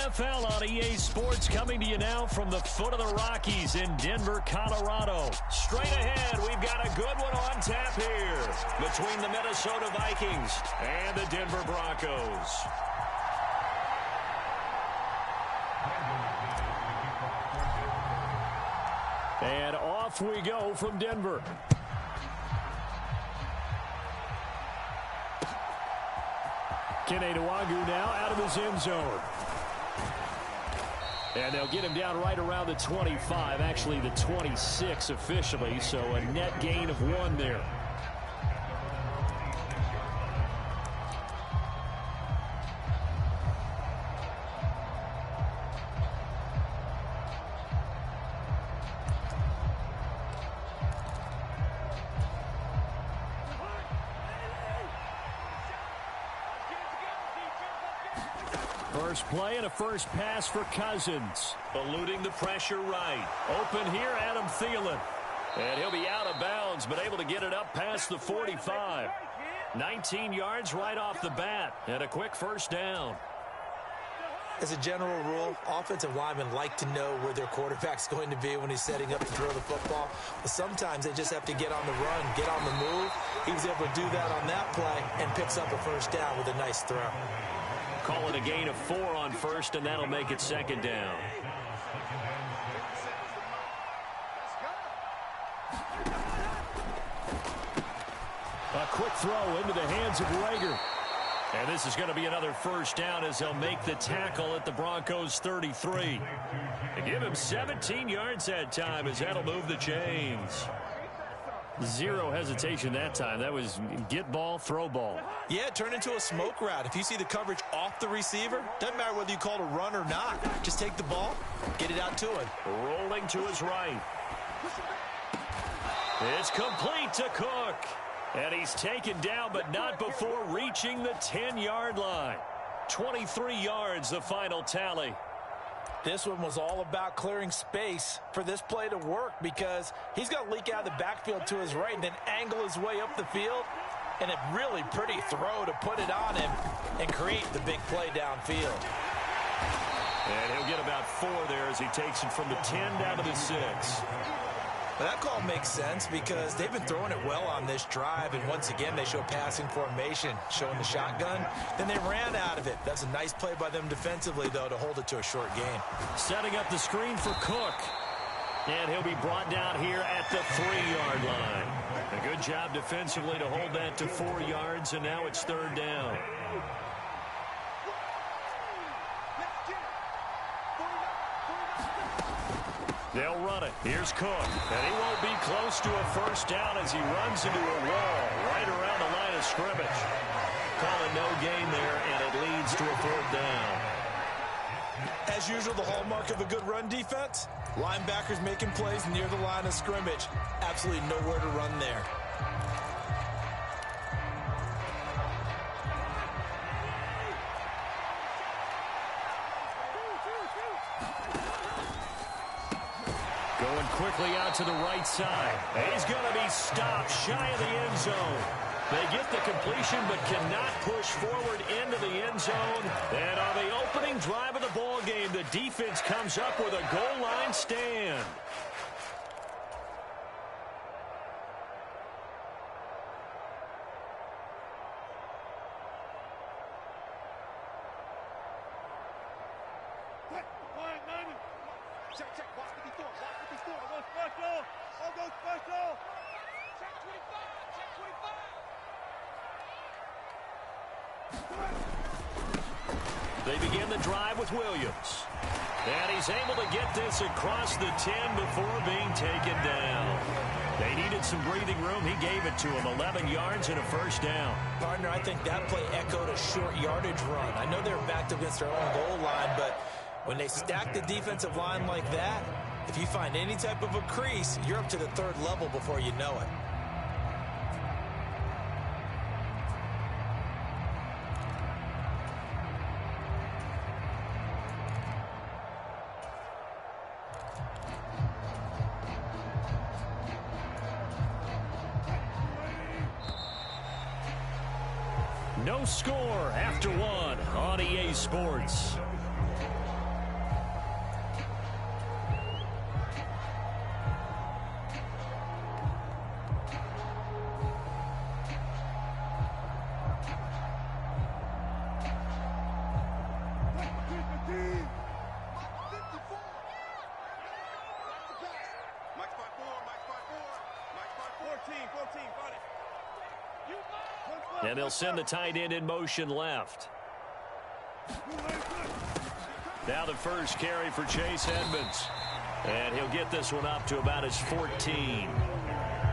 NFL on EA Sports, coming to you now from the foot of the Rockies in Denver, Colorado. Straight ahead, we've got a good one on tap here between the Minnesota Vikings and the Denver Broncos. And off we go from Denver. Kene Nwangwu now out of his end zone. And they'll get him down right around the 25, actually the 26 officially, so a net gain of 1 there. First play and a first pass for Cousins. Eluding the pressure right. Open here, Adam Thielen. And he'll be out of bounds, but able to get it up past the 45. 19 yards right off the bat, and a quick first down. As a general rule, offensive linemen like to know where their quarterback's going to be when he's setting up to throw the football. But sometimes they just have to get on the run, get on the move. He was able to do that on that play and picks up a first down with a nice throw. Call it a gain of 4 on first, and that'll make it second down. A quick throw into the hands of Rager. And this is going to be another first down as they'll make the tackle at the Broncos' 33. They give him 17 yards that time as that'll move the chains. Zero hesitation that time. That was get ball, throw ball. Yeah, it turned into a smoke route. If you see the coverage off the receiver, doesn't matter whether you call it a run or not. Just take the ball, get it out to him. Rolling to his right. It's complete to Cook. And he's taken down, but not before reaching the 10-yard line. 23 yards, the final tally. This one was all about clearing space for this play to work because he's going to leak out of the backfield to his right and then angle his way up the field. And a really pretty throw to put it on him and create the big play downfield. And he'll get about 4 there as he takes it from the 10 down to the 6. Well, that call makes sense because they've been throwing it well on this drive, and once again they show passing formation, showing the shotgun. Then they ran out of it. That's a nice play by them defensively, though, to hold it to a short game. Setting up the screen for Cook. And he'll be brought down here at the 3-yard line. A good job defensively to hold that to 4 yards, and now it's 3rd down. They'll run it. Here's Cook. And he won't be close to a first down as he runs into a wall right around the line of scrimmage. Call it no gain there, and it leads to a 3rd down. As usual, the hallmark of a good run defense, linebackers making plays near the line of scrimmage. Absolutely nowhere to run there. Going quickly out to the right side. He's going to be stopped shy of the end zone. They get the completion but cannot push forward into the end zone. And on the opening drive of the ball game, the defense comes up with a goal line stand. They begin the drive with Williams. And he's able to get this across the 10 before being taken down. They needed some breathing room. He gave it to him. 11 yards and a first down. Partner, I think that play echoed a short yardage run. I know they were backed against their own goal line, but when they stack the defensive line like that, if you find any type of a crease, you're up to the 3rd level before you know it. No score after 1 on EA Sports. And they'll send the tight end in motion left. Now the first carry for Chase Edmonds. And he'll get this one up to about his 14.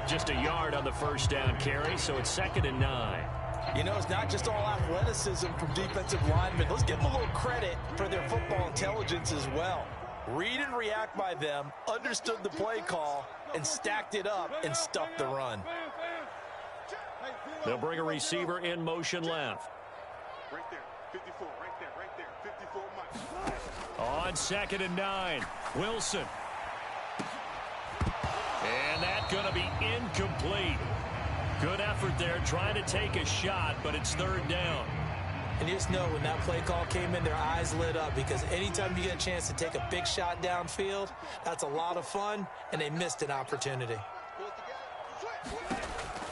Just a yard on the first down carry, so it's 2nd and 9. You know, it's not just all athleticism from defensive linemen. Let's give them a little credit for their football intelligence as well. Read and react by them, understood the play call, and stacked it up and stuffed the run. They'll bring a receiver in motion left. Right there, 54, right there, 54 Mike. On 2nd and 9, Wilson. And that's going to be incomplete. Good effort there, trying to take a shot, but it's 3rd down. And you just know when that play call came in, their eyes lit up, because anytime you get a chance to take a big shot downfield, that's a lot of fun, and they missed an opportunity.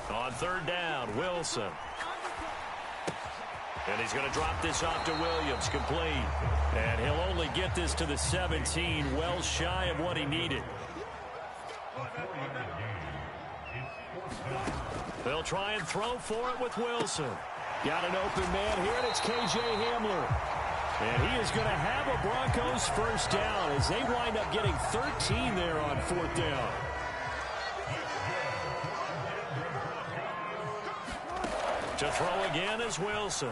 On 3rd down, Wilson. And he's going to drop this off to Williams, complete. And he'll only get this to the 17, well shy of what he needed. They'll try and throw for it with Wilson. Got an open man here, and it's K.J. Hamler. And he is going to have a Broncos first down as they wind up getting 13 there on 4th down. To throw again is Wilson.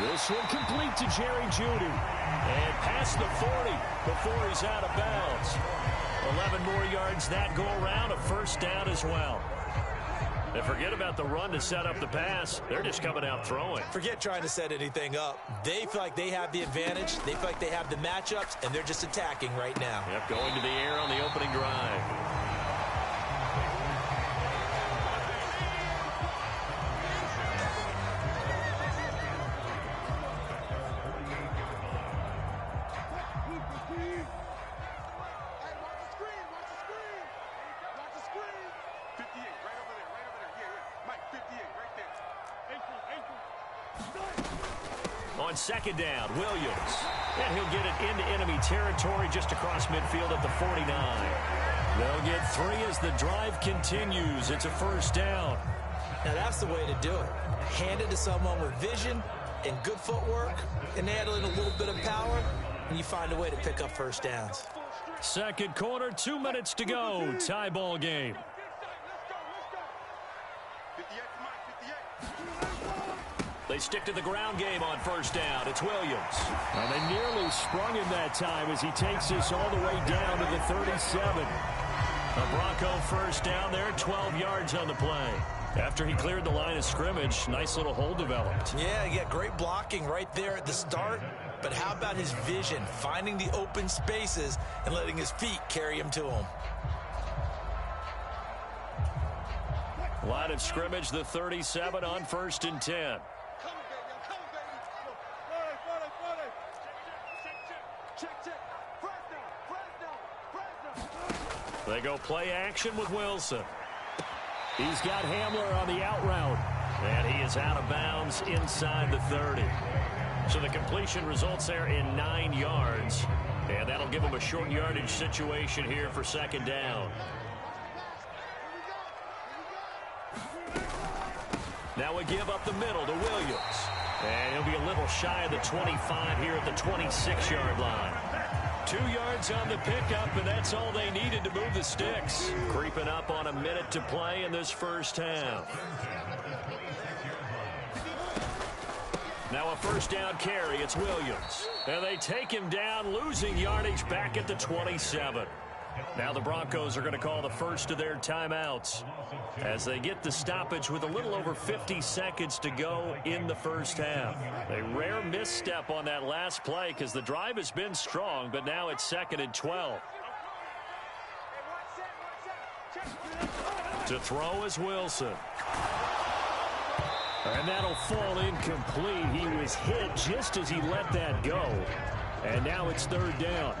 This one complete to Jerry Jeudy. And past the 40 before he's out of bounds. 11 more yards that go around, a first down as well. And forget about the run to set up the pass. They're just coming out throwing. Forget trying to set anything up. They feel like they have the advantage. They feel like they have the matchups, and they're just attacking right now. Yep, going to the air on the opening drive. On 2nd down, Williams. And he'll get it into enemy territory just across midfield at the 49. They'll get 3 as the drive continues. It's a first down. Now that's the way to do it. Hand it to someone with vision and good footwork, and add in a little bit of power, and you find a way to pick up first downs. Second quarter, 2 minutes to go. Tie ball game. They stick to the ground game on first down. It's Williams. And they nearly sprung him that time as he takes this all the way down to the 37. A Bronco first down there, 12 yards on the play. After he cleared the line of scrimmage, nice little hole developed. Yeah, he got great blocking right there at the start. But how about his vision, finding the open spaces and letting his feet carry him to him? Line of scrimmage, the 37 on 1st and 10. They go play action with Wilson. He's got Hamler on the out route. And he is out of bounds inside the 30. So the completion results there in 9 yards. And that'll give him a short yardage situation here for 2nd down. Now a give up the middle to Williams. And he'll be a little shy of the 25 here at the 26-yard line. 2 yards on the pickup, and that's all they needed to move the sticks. Creeping up on a minute to play in this first half. Now a first down carry, it's Williams. And they take him down, losing yardage back at the 27. Now the Broncos are going to call the first of their timeouts as they get the stoppage with a little over 50 seconds to go in the first half. A rare misstep on that last play because the drive has been strong, but now it's 2nd and 12. To throw is Wilson. And that'll fall incomplete. He was hit just as he let that go. And now it's 3rd down.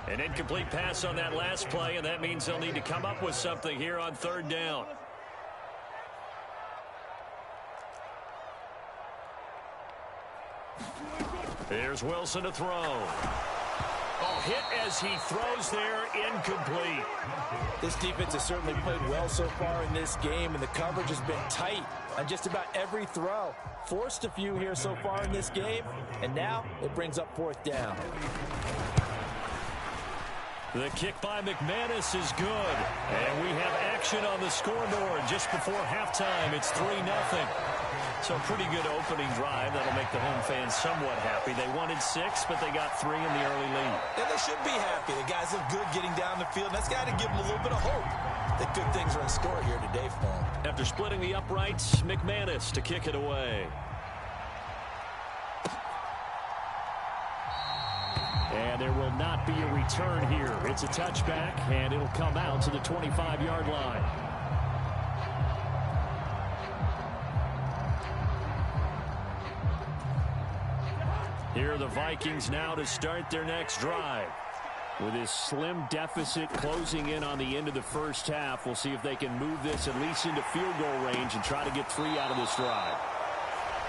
An incomplete pass on that last play, and that means they'll need to come up with something here on 3rd down. Here's Wilson to throw. Oh, hit as he throws there, incomplete. This defense has certainly played well so far in this game, and the coverage has been tight on just about every throw. Forced a few here so far in this game, and now it brings up fourth down. The kick by McManus is good, and we have action on the scoreboard just before halftime. It's 3-0. So a pretty good opening drive. That'll make the home fans somewhat happy. They wanted 6, but they got 3 in the early lead. And they should be happy. The guys look good getting down the field. That's got to give them a little bit of hope that good things are in store here today for them. After splitting the uprights, McManus to kick it away. And there will not be a return here. It's a touchback, and it'll come out to the 25-yard line. Here are the Vikings now to start their next drive. With this slim deficit closing in on the end of the first half, we'll see if they can move this at least into field goal range and try to get 3 out of this drive.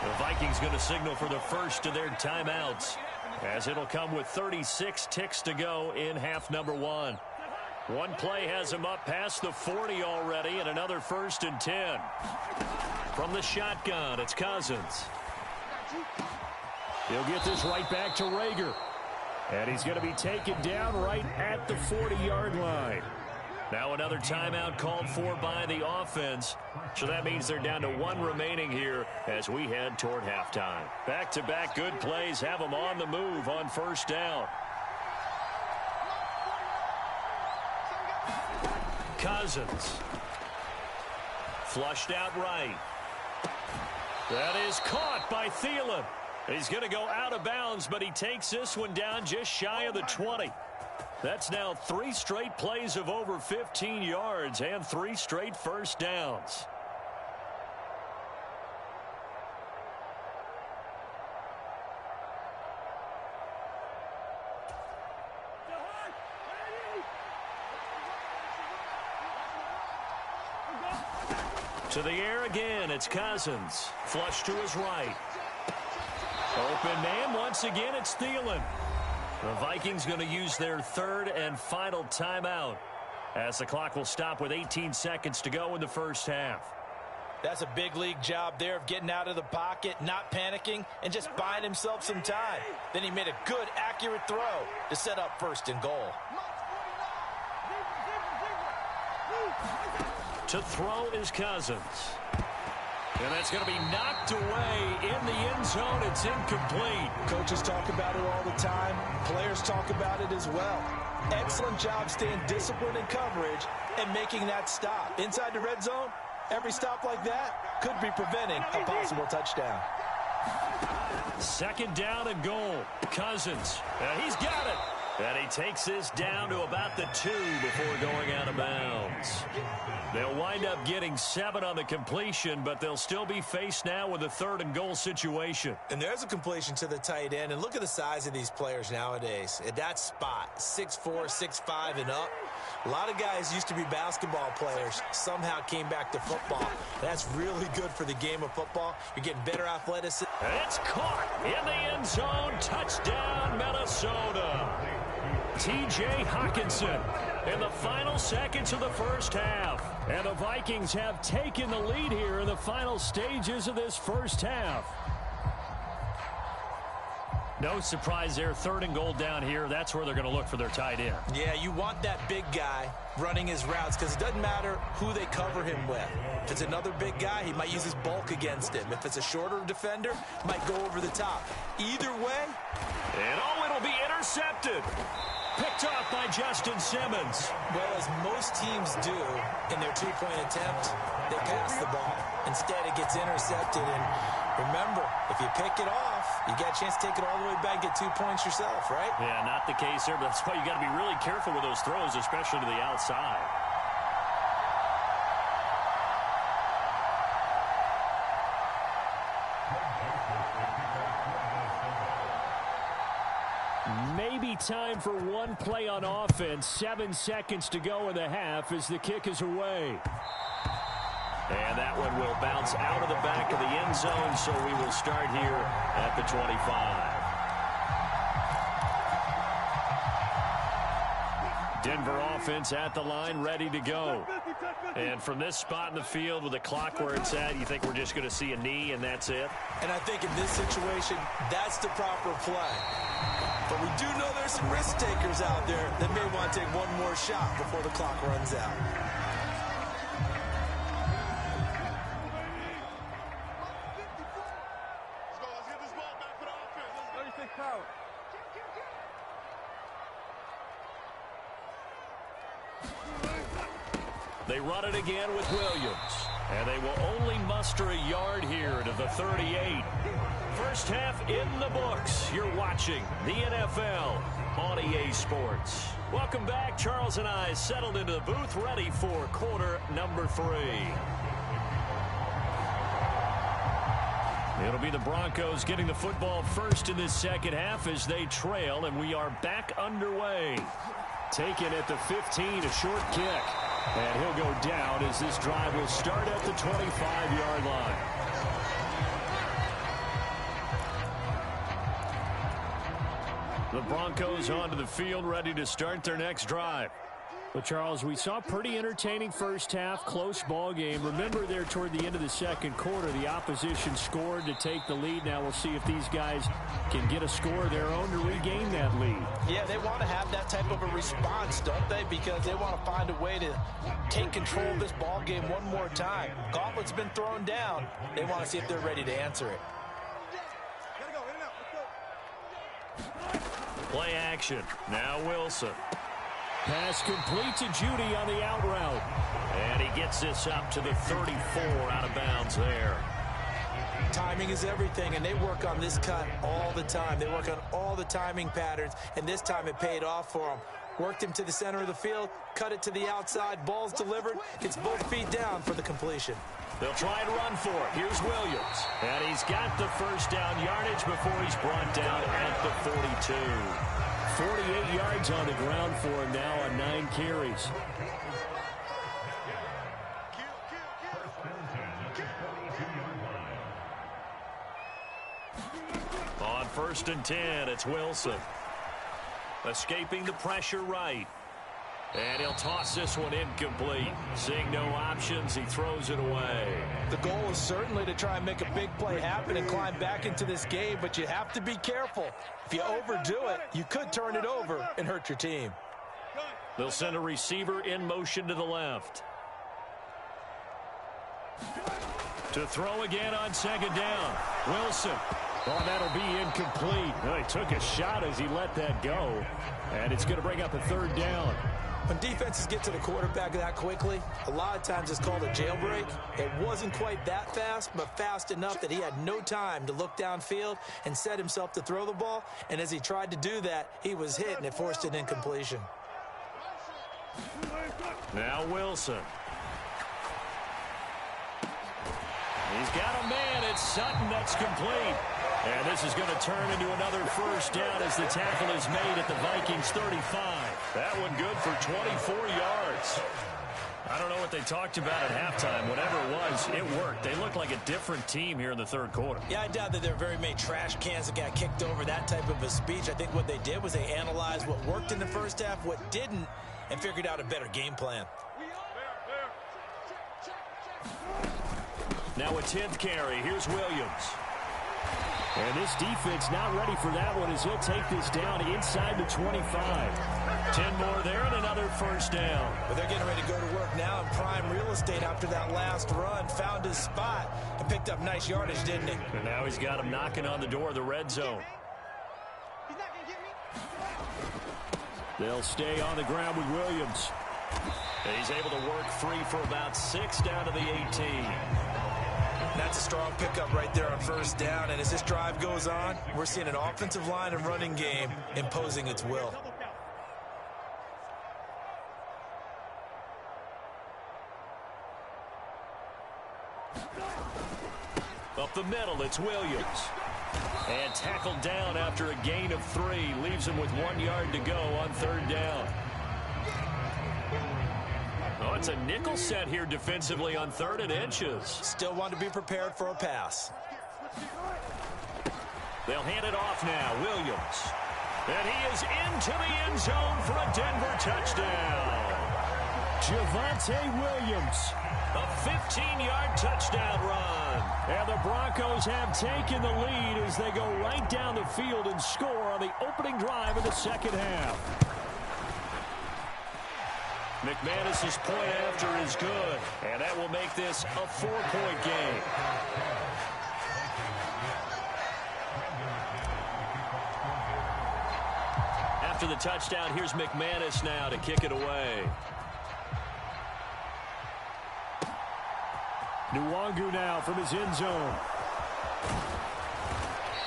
The Vikings going to signal for the first of their timeouts, as it'll come with 36 ticks to go in half number 1. One play has him up past the 40 already, and another 1st and 10. From the shotgun, it's Cousins. He'll get this right back to Rager. And he's going to be taken down right at the 40-yard line. Now another timeout called for by the offense. So that means they're down to 1 remaining here as we head toward halftime. Back-to-back good plays have them on the move on first down. Cousins. Flushed out right. That is caught by Thielen. He's going to go out of bounds, but he takes this one down just shy of the 20. That's now 3 straight plays of over 15 yards and 3 straight first downs. To the air again, it's Cousins. Flush to his right. Open man, once again, it's Thielen. The Vikings going to use their 3rd and final timeout, as the clock will stop with 18 seconds to go in the first half. That's a big league job there of getting out of the pocket, not panicking, and just buying himself some time. Then he made a good, accurate throw to set up 1st and goal. To throw is Cousins. And that's going to be knocked away in the end zone. It's incomplete. Coaches talk about it all the time. Players talk about it as well. Excellent job staying disciplined in coverage and making that stop. Inside the red zone, every stop like that could be preventing a possible touchdown. 2nd down and goal. Cousins. He's got it. And he takes this down to about the 2 before going out of bounds. They'll wind up getting 7 on the completion, but they'll still be faced now with a 3rd and goal situation. And there's a completion to the tight end. And look at the size of these players nowadays. At that spot, 6'4", 6'5", and up. A lot of guys used to be basketball players, somehow came back to football. That's really good for the game of football. You're getting better athleticism. It's caught in the end zone. Touchdown, Minnesota. T.J. Hawkinson in the final seconds of the first half. And the Vikings have taken the lead here in the final stages of this first half. No surprise there, 3rd and goal down here. That's where they're going to look for their tight end. Yeah, you want that big guy running his routes because it doesn't matter who they cover him with. If it's another big guy, he might use his bulk against him. If it's a shorter defender, might go over the top. Either way. And it'll be intercepted. Picked off by Justin Simmons. Well, as most teams do in their 2-point attempt, they pass the ball. Instead, it gets intercepted. And remember, if you pick it off, you got a chance to take it all the way back, get 2 points yourself, right? Yeah, not the case there, but that's why you got to be really careful with those throws, especially to the outside. Maybe time for one play on offense. 7 seconds to go in the half as the kick is away. And that one will bounce out of the back of the end zone, so we will start here at the 25. Denver offense at the line, ready to go. And from this spot in the field with the clock where it's at, you think we're just going to see a knee and that's it? And I think in this situation, that's the proper play. But we do know there's some risk takers out there that may want to take one more shot before the clock runs out. Let's get this ball back for the offense. 36 power. They run it again with Williams. And they will only muster a yard here to the 38. First half in the books. You're watching the NFL on EA Sports. Welcome back. Charles and I settled into the booth, ready for quarter number 3. It'll be the Broncos getting the football first in this second half as they trail, and we are back underway. Taken at the 15, a short kick. And he'll go down as this drive will start at the 25-yard line. The Broncos onto the field, ready to start their next drive. Well, Charles, we saw a pretty entertaining first half, close ball game. Remember there toward the end of the second quarter, the opposition scored to take the lead. Now we'll see if these guys can get a score of their own to regain that lead. Yeah, they want to have that type of a response, don't they? Because they want to find a way to take control of this ball game one more time. Gauntlet's been thrown down. They want to see if they're ready to answer it. Play action. Now Wilson. Pass complete to Judy on the out route. And he gets this up to the 34 out of bounds there. Timing is everything, and they work on this cut all the time. They work on all the timing patterns, and this time it paid off for them. Worked him to the center of the field, cut it to the outside, ball's delivered, gets both feet down for the completion. They'll try and run for it. Here's Williams. And he's got the first down yardage before he's brought down at the 42. 48 yards on the ground for him now on 9 carries. On 1st and 10, it's Wilson. Escaping the pressure right. And he'll toss this one incomplete. Seeing no options, he throws it away. The goal is certainly to try and make a big play happen and climb back into this game, but you have to be careful. If you overdo it, you could turn it over and hurt your team. They'll send a receiver in motion to the left. To throw again on 2nd down. Wilson. Oh, that'll be incomplete. Well, he took a shot as he let that go. And it's going to bring up a 3rd down. When defenses get to the quarterback that quickly, a lot of times it's called a jailbreak. It wasn't quite that fast, but fast enough that he had no time to look downfield and set himself to throw the ball. And as he tried to do that, he was hit, and it forced an incompletion. Now Wilson. He's got a man. It's Sutton. That's complete. And this is going to turn into another 1st down as the tackle is made at the Vikings 35. That one good for 24 yards. I don't know what they talked about at halftime. Whatever it was, it worked. They looked like a different team here in the 3rd quarter. Yeah, I doubt that there are very many trash cans that got kicked over, that type of a speech. I think what they did was they analyzed what worked in the first half, what didn't, and figured out a better game plan. Now a 10th carry. Here's Williams. And this defense not ready for that one as he'll take this down inside the 25. 10 more there and another 1st down. But they're getting ready to go to work now in prime real estate after that last run. Found his spot and picked up nice yardage, didn't he? And now he's got him knocking on the door of the red zone. They'll stay on the ground with Williams. And he's able to work free for about 6 down to the 18. That's a strong pickup right there on 1st down. And as this drive goes on, we're seeing an offensive line and running game imposing its will. Up the middle, it's Williams. And tackled down after a gain of 3. Leaves him with 1 yard to go on 3rd down. Oh, it's a nickel set here defensively on 3rd and inches. Still want to be prepared for a pass. They'll hand it off now. Williams. And he is into the end zone for a Denver touchdown. Javonte Williams, a 15-yard touchdown run. And the Broncos have taken the lead as they go right down the field and score on the opening drive of the second half. McManus's point after is good, and that will make this a 4-point game. After the touchdown, here's McManus now to kick it away. Nwangu now from his end zone.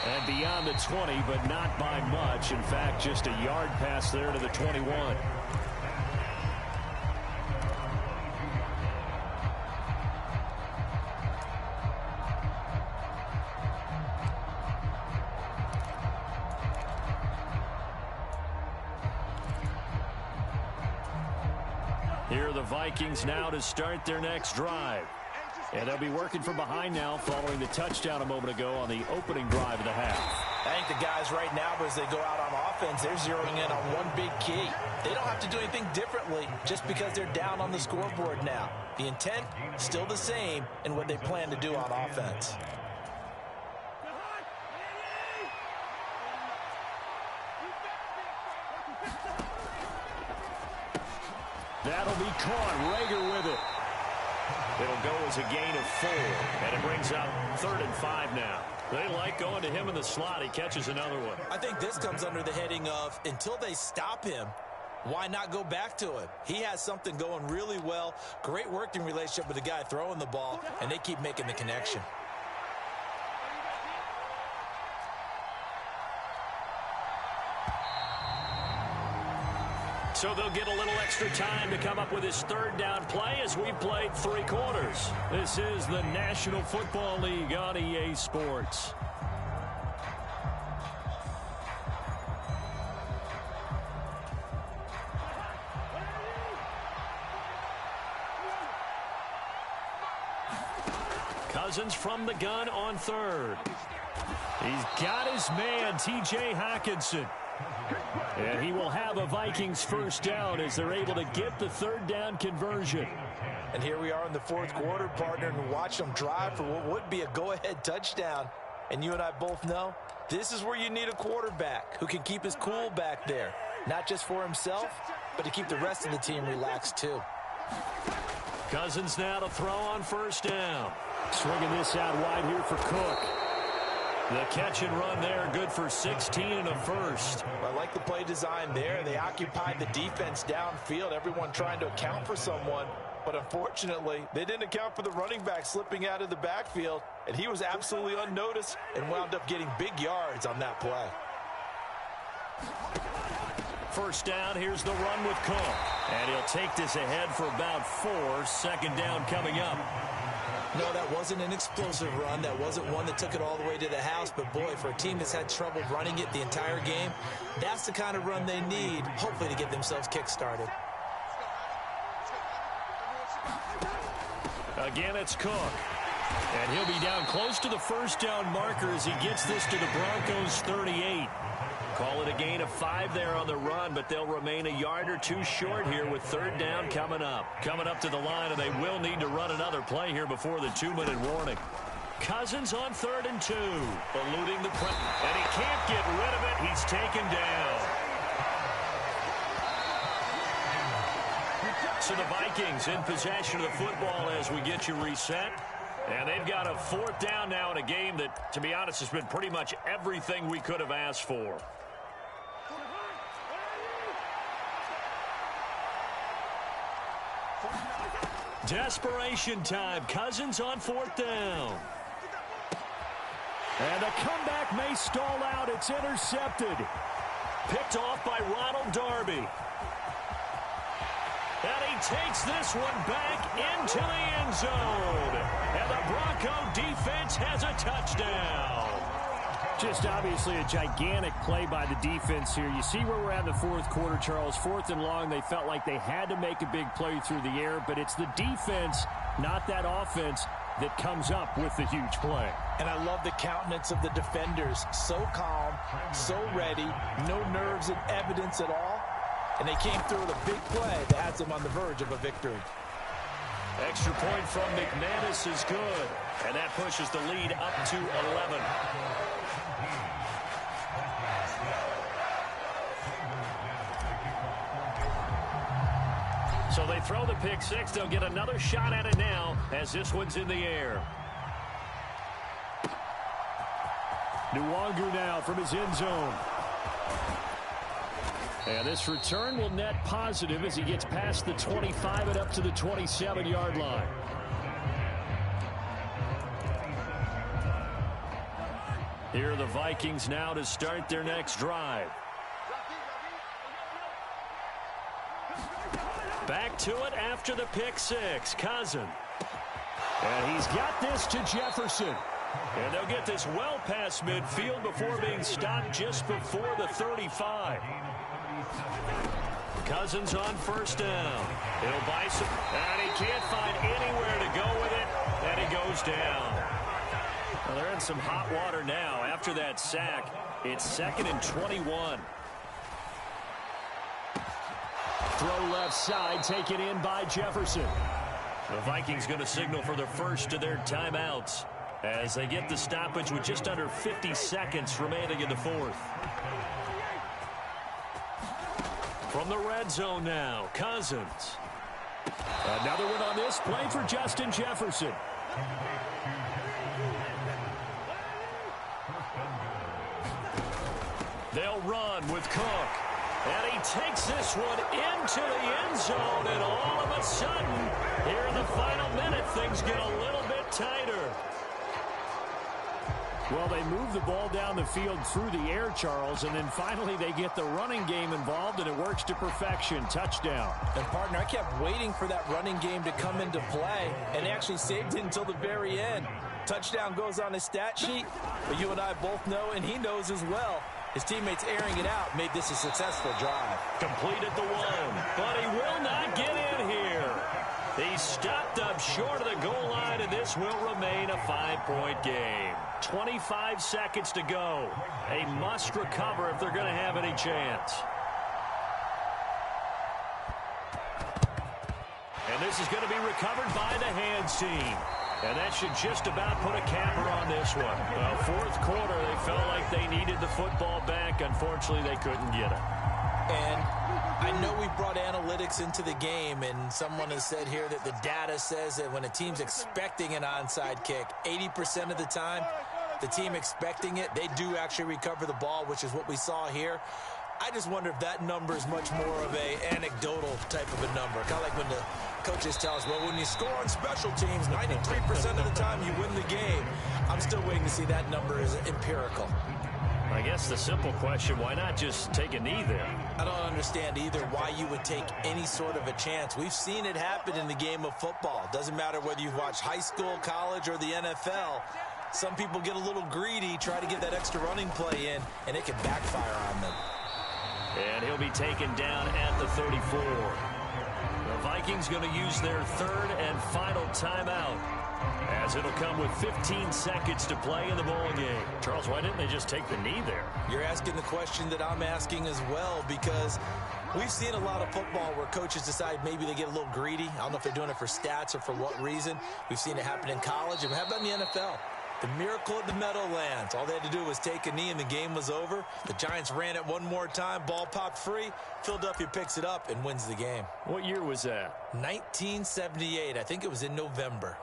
And beyond the 20, but not by much. In fact, just a yard pass there to the 21. Here are the Vikings now to start their next drive. And they'll be working from behind now following the touchdown a moment ago on the opening drive of the half. I think the guys right now, as they go out on offense, they're zeroing in on one big key. They don't have to do anything differently just because they're down on the scoreboard now. The intent, still the same in what they plan to do on offense. That'll be caught. Rager with it. It'll go as a gain of 4, and it brings up 3rd and 5 now. They like going to him in the slot. He catches another one. I think this comes under the heading of, until they stop him, why not go back to him? He has something going really well. Great working relationship with the guy throwing the ball, and they keep making the connection. So they'll get a little extra time to come up with his 3rd down play as we played 3 quarters. This is the National Football League on EA Sports. Cousins from the gun on 3rd. He's got his man, T.J. Hockenson. And he will have a Vikings 1st down as they're able to get the 3rd down conversion. And here we are in the 4th quarter, partner, and watch them drive for what would be a go-ahead touchdown. And you and I both know this is where you need a quarterback who can keep his cool back there. Not just for himself, but to keep the rest of the team relaxed too. Cousins now to throw on 1st down. Swinging this out wide here for Cook. The catch and run there, good for 16 and a 1st. I like the play design there. They occupied the defense downfield, everyone trying to account for someone. But unfortunately, they didn't account for the running back slipping out of the backfield, and he was absolutely unnoticed and wound up getting big yards on that play. 1st down, here's the run with Cook. And he'll take this ahead for about 4. 2nd down coming up. No, that wasn't an explosive run. That wasn't one that took it all the way to the house. But, boy, for a team that's had trouble running it the entire game, that's the kind of run they need, hopefully, to get themselves kick-started. Again, it's Cook. And he'll be down close to the 1st down marker as he gets this to the Broncos' 38. Call it a gain of 5 there on the run, but they'll remain a yard or 2 short here with 3rd down coming up. Coming up to the line, and they will need to run another play here before the 2-minute warning. Cousins on 3rd and 2, eluding the press, and he can't get rid of it. He's taken down. So the Vikings in possession of the football as we get you reset. And they've got a 4th down now in a game that, to be honest, has been pretty much everything we could have asked for. Desperation time. Cousins on 4th down. And the comeback may stall out. It's intercepted. Picked off by Ronald Darby. And he takes this one back into the end zone. And the Bronco defense has a touchdown. Just obviously a gigantic play by the defense here. You see where we're at in the 4th quarter, Charles. 4th and long, they felt like they had to make a big play through the air, but it's the defense, not that offense, that comes up with the huge play. And I love the countenance of the defenders. So calm, so ready, no nerves and evidence at all. And they came through with a big play that has them on the verge of a victory. Extra point from McManus is good. And that pushes the lead up to 11. So they throw the pick six. They'll get another shot at it now as this one's in the air. Nwangu now from his end zone. And this return will net positive as he gets past the 25 and up to the 27-yard line. Here are the Vikings now to start their next drive. Back to it after the pick six. Cousin. And he's got this to Jefferson. And they'll get this well past midfield before being stopped just before the 35. Cousins on first down. He'll buy some, and he can't find anywhere to go with it, and he goes down. Well, they're in some hot water now after that sack. It's 2nd and 21. Throw left side, taken in by Jefferson. The Vikings going to signal for the first of their timeouts as they get the stoppage with just under 50 seconds remaining in the fourth. From the red zone now, Cousins. Another one on this play for Justin Jefferson. They'll run with Cook. And he takes this one into the end zone, and all of a sudden, here in the final minute, things get a little bit tighter. Well, they move the ball down the field through the air, Charles, and then finally they get the running game involved, and it works to perfection. Touchdown. And, partner, I kept waiting for that running game to come into play, and they actually saved it until the very end. Touchdown goes on his stat sheet, but you and I both know, and he knows as well, his teammates airing it out made this a successful drive. Completed the one, but he will not get in here. He's stopped up short of the goal line, and this will remain a 5-point game. 25 seconds to go. A must recover if they're going to have any chance. And this is going to be recovered by the hands team. And that should just about put a capper on this one. Well, fourth quarter, they felt like they needed the football back. Unfortunately, they couldn't get it. And I know we brought analytics into the game, and someone has said here that the data says that when a team's expecting an onside kick, 80% of the time, the team expecting it, they do actually recover the ball, which is what we saw here. I just wonder if that number is much more of a anecdotal type of a number. Kind of like when the coaches tell us, well, when you score on special teams, 93% of the time you win the game. I'm still waiting to see that number is empirical. I guess the simple question, why not just take a knee there? I don't understand either why you would take any sort of a chance. We've seen it happen in the game of football. Doesn't matter whether you've watched high school, college, or the NFL. Some people get a little greedy, try to get that extra running play in, and it can backfire on them. And he'll be taken down at the 34. The Vikings going to use their third and final timeout, as it'll come with 15 seconds to play in the ball game. Charles, why didn't they just take the knee there? You're asking the question that I'm asking as well, because we've seen a lot of football where coaches decide maybe they get a little greedy. I don't know if they're doing it for stats or for what reason. We've seen it happen in college, and how about in the NFL? The miracle at the Meadowlands. All they had to do was take a knee and the game was over. The Giants ran it one more time. Ball popped free. Philadelphia picks it up and wins the game. What year was that? 1978. I think it was in November.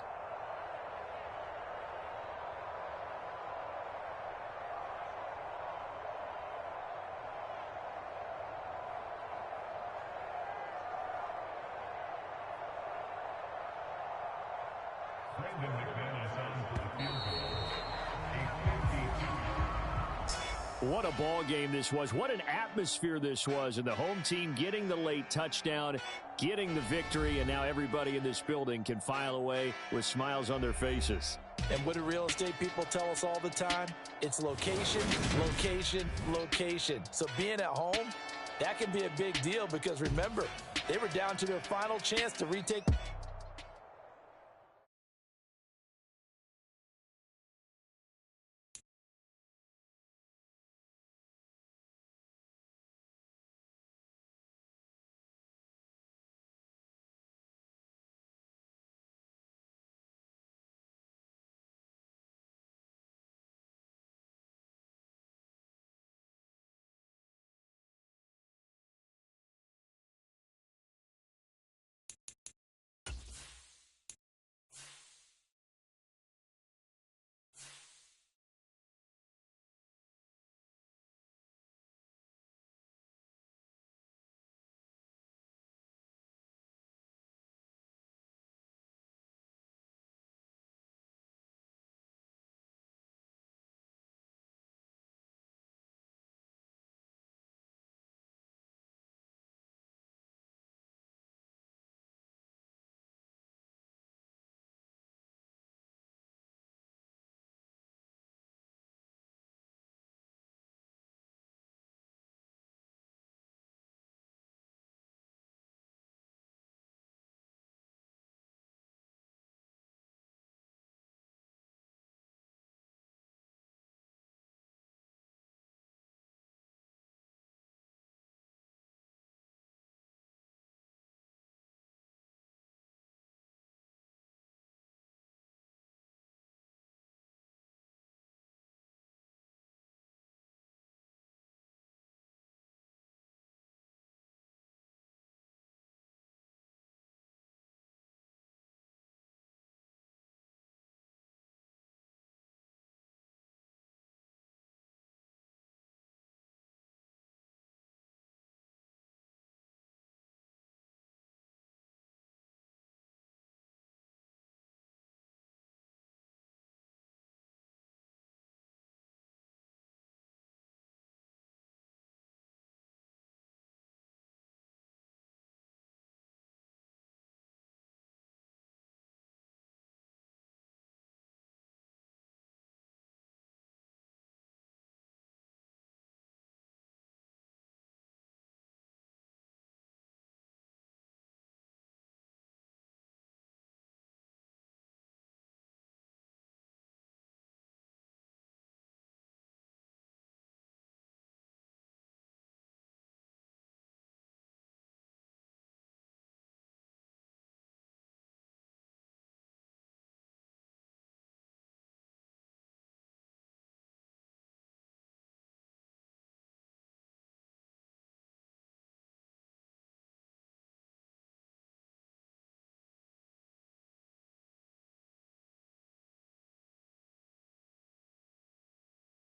What a ball game this was. What an atmosphere this was. And the home team getting the late touchdown, getting the victory, and now everybody in this building can file away with smiles on their faces. And what do real estate people tell us all the time? It's location, location, location. So being at home, that can be a big deal because remember, they were down to their final chance to retake